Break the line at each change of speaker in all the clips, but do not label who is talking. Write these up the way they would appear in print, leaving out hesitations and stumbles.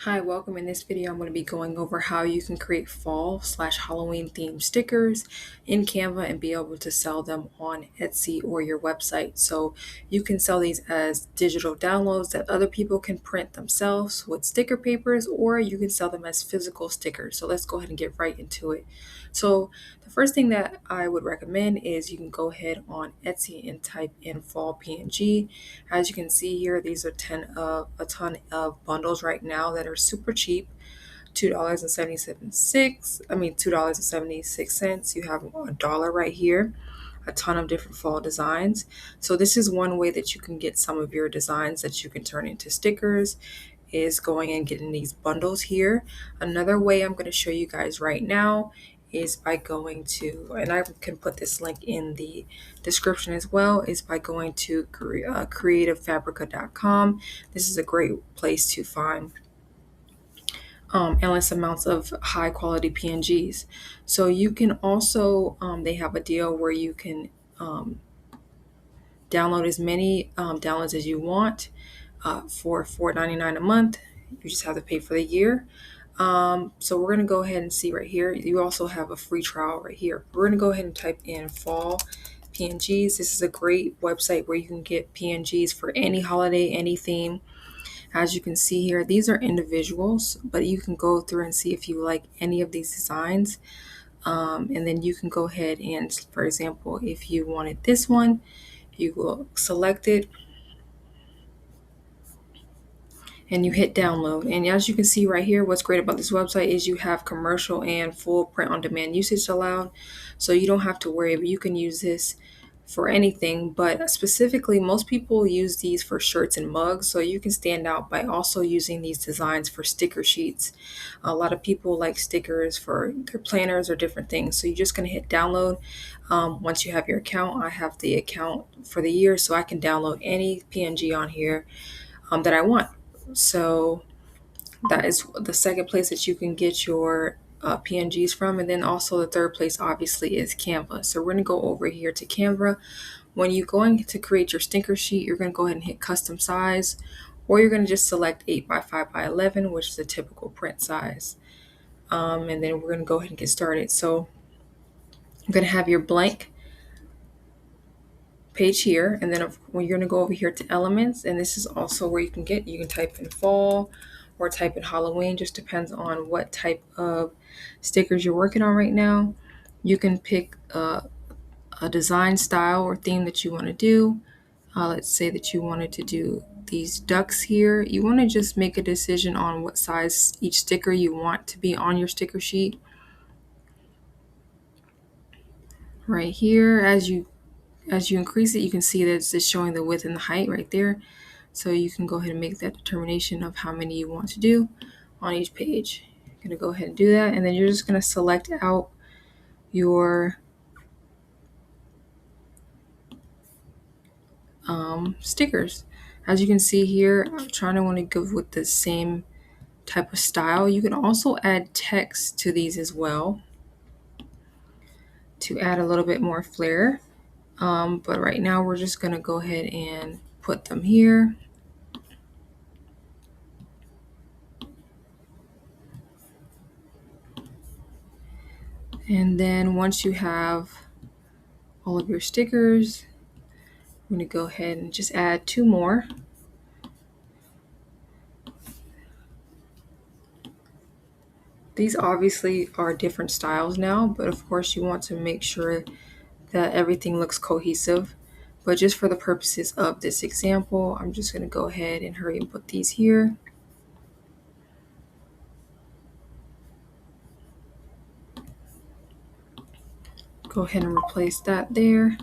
Hi, welcome. In this video, I'm going to be going over how you can create fall/Halloween themed stickers in Canva and be able to sell them on Etsy or your website. So you can sell these as digital downloads that other people can print themselves with sticker papers, or you can sell them as physical stickers. So let's go ahead and get right into it. So the first thing that I would recommend is you can go ahead on Etsy and type in fall PNG. As you can see here, these are a ton of bundles right now that are super cheap. $2.76. You have $1 right here. A ton of different fall designs. So this is one way that you can get some of your designs that you can turn into stickers, is going and getting these bundles here. Another way I'm going to show you guys right now is by going to, and I can put this link in the description as well, is by going to creativefabrica.com. This is a great place to find endless amounts of high quality PNGs. So you can also, they have a deal where you can download as many downloads as you want for $4.99 a month. You just have to pay for the year. So we're going to go ahead and see right here. You also have a free trial right here. We're going to go ahead and type in fall PNGs. This is a great website where you can get PNGs for any holiday, any theme. As you can see here, these are individuals, but you can go through and see if you like any of these designs. And then you can go ahead and, for example, if you wanted this one, you will select it and you hit download. And as you can see right here, what's great about this website is you have commercial and full print on demand usage allowed. So you don't have to worry, but you can use this for anything, but specifically most people use these for shirts and mugs, so you can stand out by also using these designs for sticker sheets. A lot of people like stickers for their planners or different things, so you're just going to hit download. Once you have your account, I have the account for the year, so I can download any PNG on here that I want. So that is the second place that you can get your PNGs from. And then also the third place obviously is Canva. So we're going to go over here to Canva. When you're going to create your sticker sheet, you're going to go ahead and hit custom size, or you're going to just select 8 by 5 by 11, which is the typical print size. And then we're going to go ahead and get started. So you're going to have your blank page here, and then when you're going to go over here to elements, and this is also where you can type in fall or type in Halloween, just depends on what type of stickers you're working on right now. You can pick a design style or theme that you want to do. Let's say that you wanted to do these ducks here. You want to just make a decision on what size each sticker you want to be on your sticker sheet. Right here, as you increase it, you can see that it's just showing the width and the height right there. So you can go ahead and make that determination of how many you want to do on each page. You're going to go ahead and do that, and then you're just going to select out your stickers. As you can see here, I'm trying to want to go with the same type of style. You can also add text to these as well to add a little bit more flair. But right now we're just going to go ahead and put them here. And then once you have all of your stickers, I'm going to go ahead and just add 2 more. These obviously are different styles now, but of course you want to make sure that everything looks cohesive. But just for the purposes of this example, I'm just going to go ahead and hurry and put these here. Go ahead and replace that there.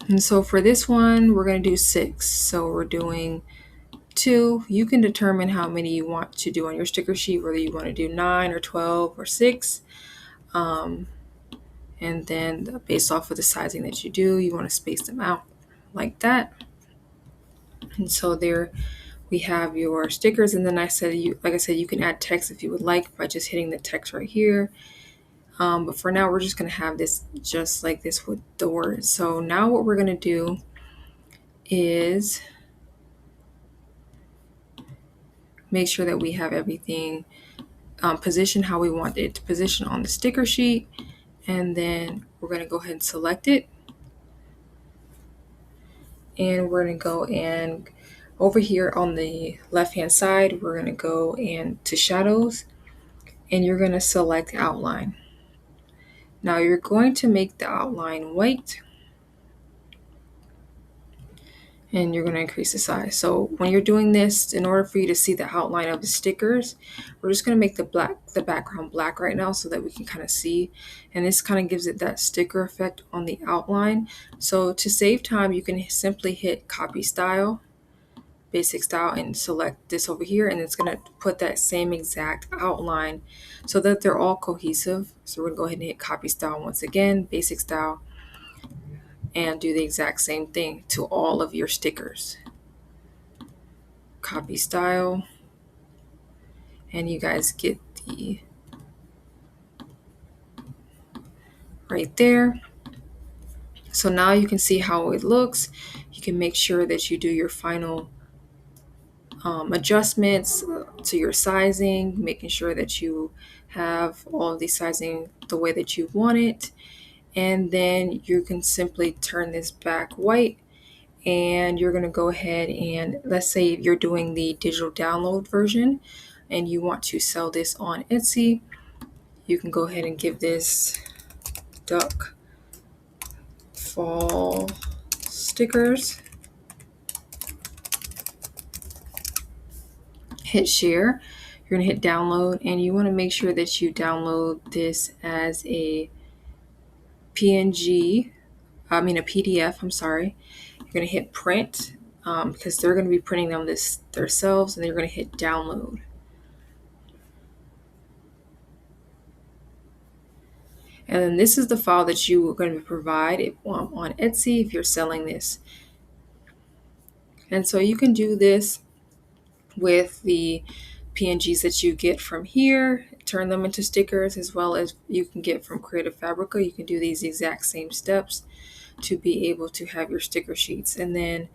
And so for this one, we're going to do 6. So we're doing 2. You can determine how many you want to do on your sticker sheet, whether you want to do 9 or 12 or 6. And then based off of the sizing that you do, you want to space them out like that. And so there we have your stickers. And then like I said, you can add text if you would like by just hitting the text right here. But for now, we're just going to have this just like this with the words. So now what we're going to do is make sure that we have everything positioned how we want it to position on the sticker sheet. And then we're going to go ahead and select it. And we're going to go and over here on the left hand side, we're going to go and to shadows, and you're going to select outline. Now you're going to make the outline white, and you're going to increase the size. So when you're doing this, in order for you to see the outline of the stickers, we're just going to make the background black right now so that we can kind of see, and this kind of gives it that sticker effect on the outline. So to save time, you can simply hit copy style, basic style, and select this over here, and it's going to put that same exact outline so that they're all cohesive. So we're going to go ahead and hit copy style once again, basic style, and do the exact same thing to all of your stickers. Copy style, and you guys get the right there. So now you can see how it looks. You can make sure that you do your final adjustments to your sizing, making sure that you have all of the sizing the way that you want it. And then you can simply turn this back white, and you're going to go ahead and, let's say you're doing the digital download version and you want to sell this on Etsy, you can go ahead and give this duck fall stickers, hit share, you're going to hit download, and you want to make sure that you download this as a a PDF, I'm sorry. You're going to hit print because they're going to be printing them this themselves, and they're going to hit download. And then this is the file that you are going to provide on Etsy if you're selling this. And so you can do this with the PNGs that you get from here, turn them into stickers, as well as you can get from Creative Fabrica. You can do these exact same steps to be able to have your sticker sheets. And then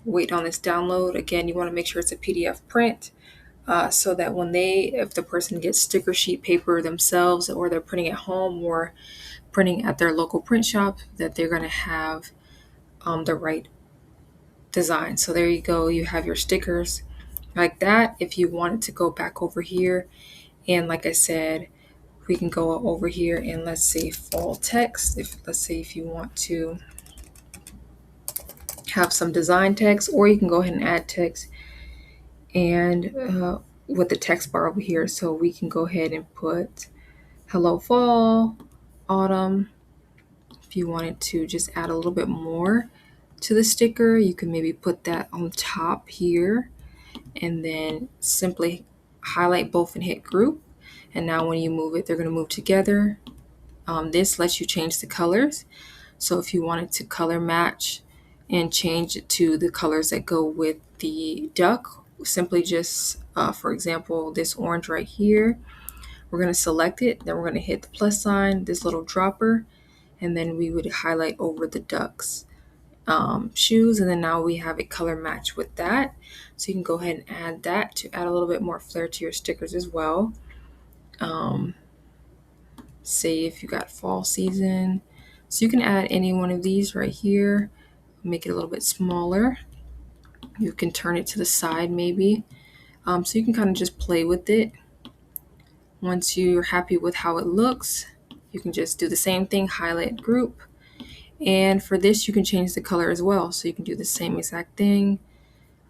wait on this download. Again, you want to make sure it's a PDF print. So that if the person gets sticker sheet paper themselves, or they're printing at home or printing at their local print shop, that they're going to have the right design. So there you go. You have your stickers like that. If you wanted to go back over here, and like I said, we can go over here and let's say fall text. Let's say if you want to have some design text, or you can go ahead and add text and with the text bar over here. So we can go ahead and put hello fall, autumn. If you wanted to just add a little bit more to the sticker, you can maybe put that on top here, and then simply highlight both and hit group. And now when you move it, they're going to move together. This lets you change the colors. So if you wanted to color match and change it to the colors that go with the duck, simply just, for example, this orange right here, we're going to select it. Then we're going to hit the plus sign, this little dropper, and then we would highlight over the duck's shoes. And then now we have a color match with that. So you can go ahead and add that to add a little bit more flair to your stickers as well. Say if you got fall season. So you can add any one of these right here, make it a little bit smaller. You can turn it to the side maybe. So you can kind of just play with it. Once you're happy with how it looks, you can just do the same thing, highlight group. And for this, you can change the color as well. So you can do the same exact thing.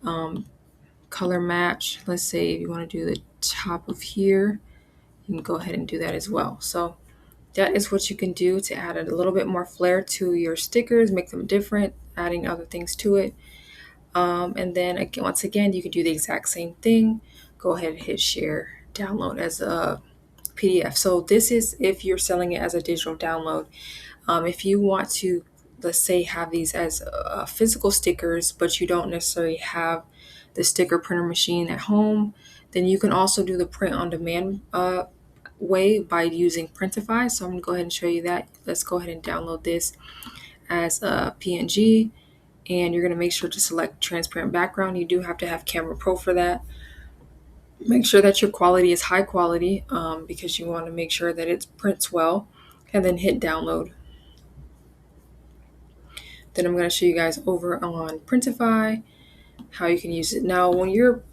Color match. Let's say if you want to do the top of here, you can go ahead and do that as well. So that is what you can do to add a little bit more flair to your stickers, make them different, adding other things to it. And then once again, you can do the exact same thing. Go ahead and hit share, download as a PDF. So this is if you're selling it as a digital download. If you want to, let's say, have these as physical stickers, but you don't necessarily have the sticker printer machine at home, then you can also do the print on demand way by using Printify. So I'm going to go ahead and show you that. Let's go ahead and download this as a PNG, and you're going to make sure to select transparent background. You do have to have Canva Pro for that. Make sure that your quality is high quality because you want to make sure that it prints well, and then hit download. Then I'm going to show you guys over on Printify how you can use it. Now, when you're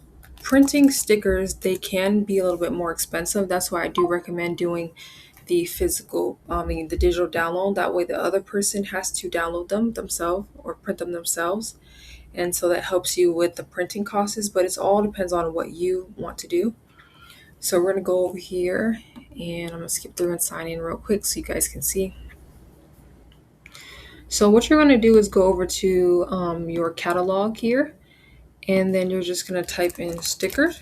printing stickers, they can be a little bit more expensive. That's why I do recommend doing the physical, the digital download. That way, the other person has to download them themselves or print them themselves. And so that helps you with the printing costs, but it all depends on what you want to do. So we're going to go over here and I'm going to skip through and sign in real quick so you guys can see. So what you're going to do is go over to your catalog here, and then you're just going to type in stickers.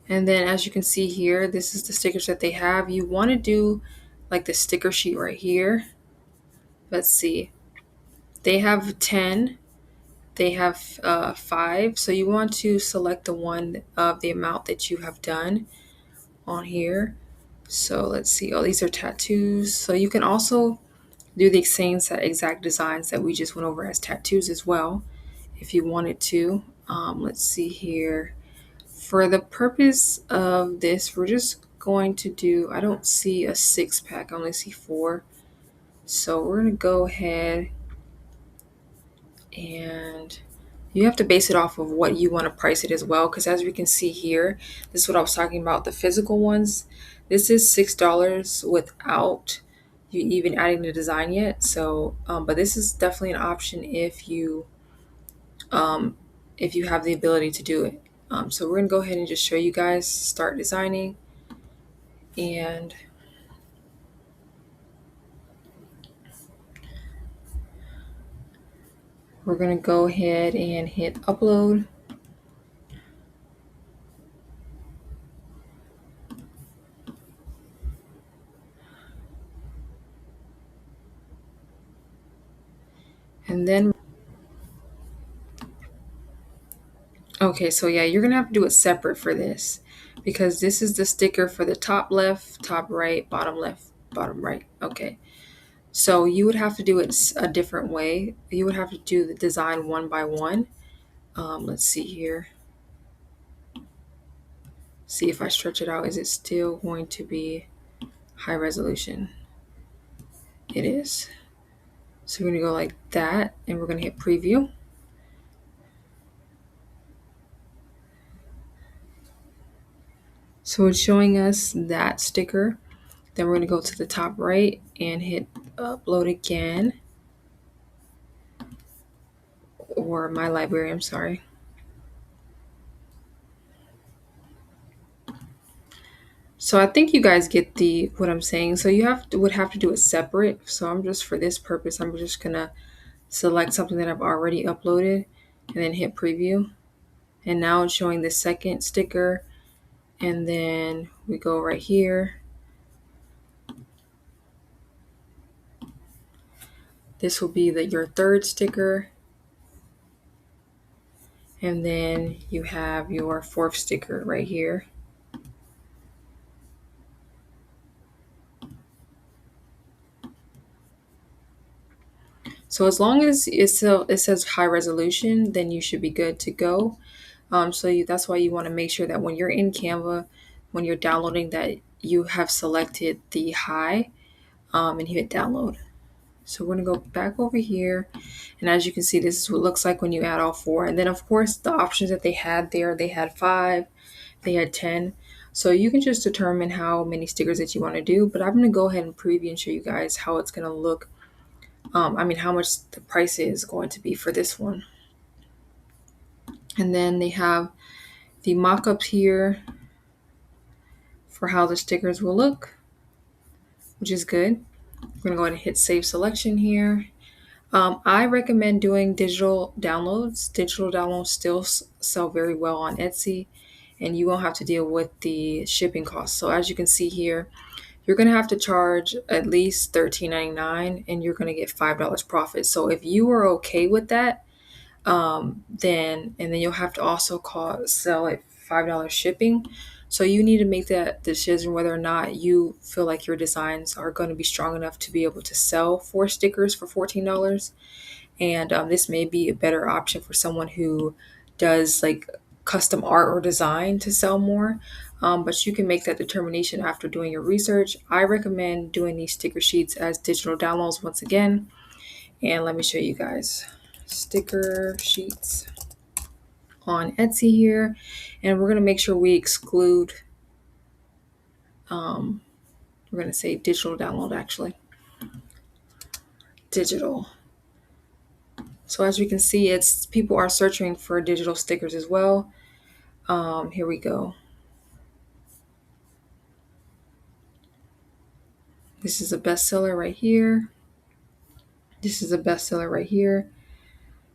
And then as you can see here, this is the stickers that they have. You want to do like the sticker sheet right here. Let's see. They have 10. They have 5. So you want to select the one of the amount that you have done on here. So let's see. Oh, these are tattoos. So you can also do the same exact designs that we just went over as tattoos as well, if you wanted to. Let's see here. For the purpose of this, we're just going to do, I don't see a 6-pack, I only see 4. So we're going to go ahead and you have to base it off of what you want to price it as well. Because as we can see here, this is what I was talking about, the physical ones. This is $6 without you even adding the design yet. So, but this is definitely an option if you have the ability to do it. So we're gonna go ahead and just show you guys, start designing, and we're gonna go ahead and hit upload. And then, okay, so yeah, you're gonna have to do it separate for this because this is the sticker for the top left, top right, bottom left, bottom right. Okay, so you would have to do it a different way. You would have to do the design one by one. Let's see here. See if I stretch it out, is it still going to be high resolution? It is. So we're gonna go like that and we're gonna hit preview. So it's showing us that sticker. Then we're gonna go to the top right and hit upload again. Or my library, I'm sorry. So I think you guys get what I'm saying. So you would have to do it separate. So I'm just, for this purpose, I'm just gonna select something that I've already uploaded and then hit preview. And now it's showing the second sticker. And then we go right here. This will be your third sticker. And then you have your fourth sticker right here. So as long as it says high resolution, then you should be good to go. That's why you want to make sure that when you're in Canva, when you're downloading, that you have selected the high and hit download. So we're going to go back over here. And as you can see, this is what it looks like when you add all 4. And then, of course, the options that they had there, they had 5, they had 10. So you can just determine how many stickers that you want to do. But I'm going to go ahead and preview and show you guys how it's going to look. How much the price is going to be for this one. And then they have the mock-ups here for how the stickers will look, which is good. We're going to go ahead and hit save selection here. I recommend doing digital downloads. Digital downloads still sell very well on Etsy, and you won't have to deal with the shipping costs. So as you can see here, you're going to have to charge at least $13.99 and you're going to get $5 profit. So if you are okay with that, then you'll have to also sell at $5 shipping. So you need to make that decision whether or not you feel like your designs are going to be strong enough to be able to sell 4 stickers for $14. And this may be a better option for someone who does like custom art or design to sell more. But you can make that determination after doing your research. I recommend doing these sticker sheets as digital downloads once again. And let me show you guys sticker sheets on Etsy here. And we're going to make sure we exclude, we're going to say digital download actually. Digital. So as we can see, it's people are searching for digital stickers as well. Here we go. This is a bestseller right here. This is a bestseller right here.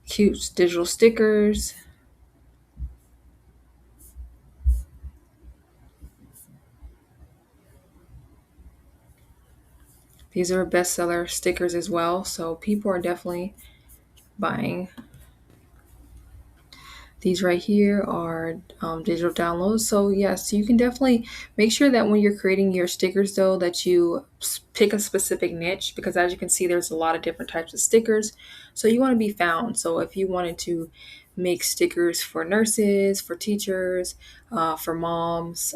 Cute digital stickers. These are bestseller stickers as well. So people are definitely buying. These right here are digital downloads. So yes, you can definitely make sure that when you're creating your stickers though, that you pick a specific niche, because as you can see, there's a lot of different types of stickers. So you want to be found. So if you wanted to make stickers for nurses, for teachers, for moms,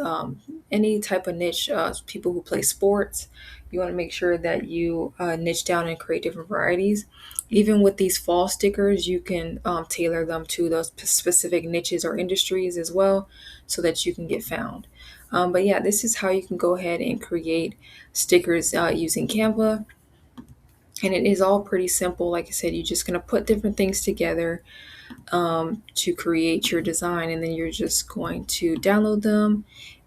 any type of niche, people who play sports, you want to make sure that you niche down and create different varieties. Even with these fall stickers, you can tailor them to those specific niches or industries as well so that you can get found. But yeah, this is how you can go ahead and create stickers using Canva. And it is all pretty simple. Like I said, you're just going to put different things together to create your design, and then you're just going to download them.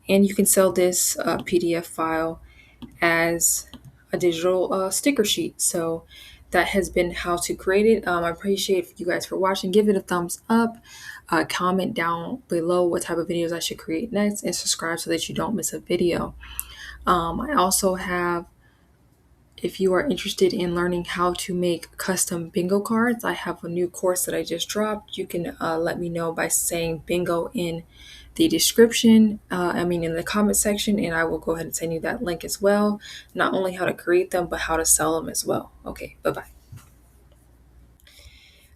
And you can sell this PDF file as a digital sticker sheet. So that has been how to create it. I appreciate you guys for watching. Give it a thumbs up. Comment down below what type of videos I should create next, and subscribe so that you don't miss a video. I also have, if you are interested in learning how to make custom bingo cards, I have a new course that I just dropped. You can let me know by saying bingo in the description, in the comment section, and I will go ahead and send you that link as well. Not only how to create them, but how to sell them as well. Okay, bye-bye.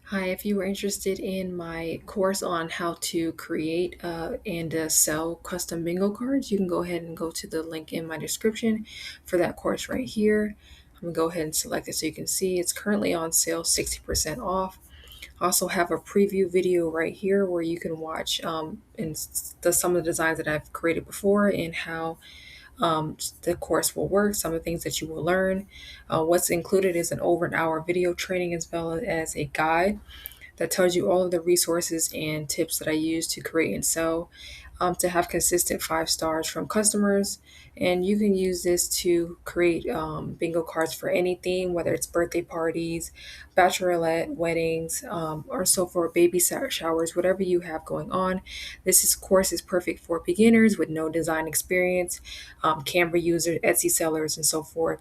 Hi, if you were interested in my course on how to create and sell custom bingo cards, you can go ahead and go to the link in my description for that course right here. I'm gonna go ahead and select it so you can see it's currently on sale, 60% off. I also have a preview video right here where you can watch some of the designs that I've created before and how the course will work, some of the things that you will learn. What's included is an over an hour video training as well as a guide that tells you all of the resources and tips that I use to create and sell, to have consistent 5 stars from customers. And you can use this to create bingo cards for any theme, whether it's birthday parties, bachelorette, weddings, or so for baby showers, whatever you have going on. Course is perfect for beginners with no design experience, Canva users, Etsy sellers, and so forth.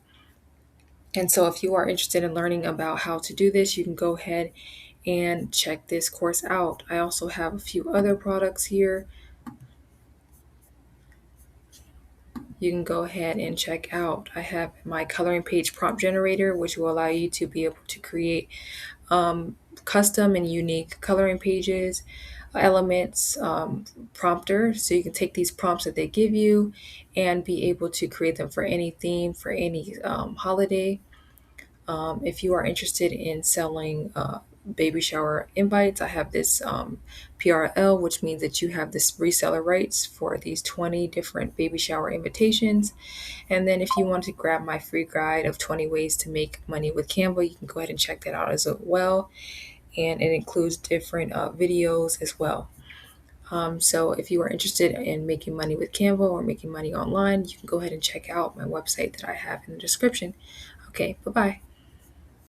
And so if you are interested in learning about how to do this, you can go ahead and check this course out. I also have a few other products here you can go ahead and check out. I have my coloring page prompt generator, which will allow you to be able to create custom and unique coloring pages, elements, prompter. So you can take these prompts that they give you and be able to create them for any theme, for any holiday. If you are interested in selling baby shower invites, I have this PRL, which means that you have this reseller rights for these 20 different baby shower invitations. And then if you want to grab my free guide of 20 ways to make money with Canva, you can go ahead and check that out as well. And it includes different videos as well. So if you are interested in making money with Canva or making money online, you can go ahead and check out my website that I have in the description. Okay, bye-bye.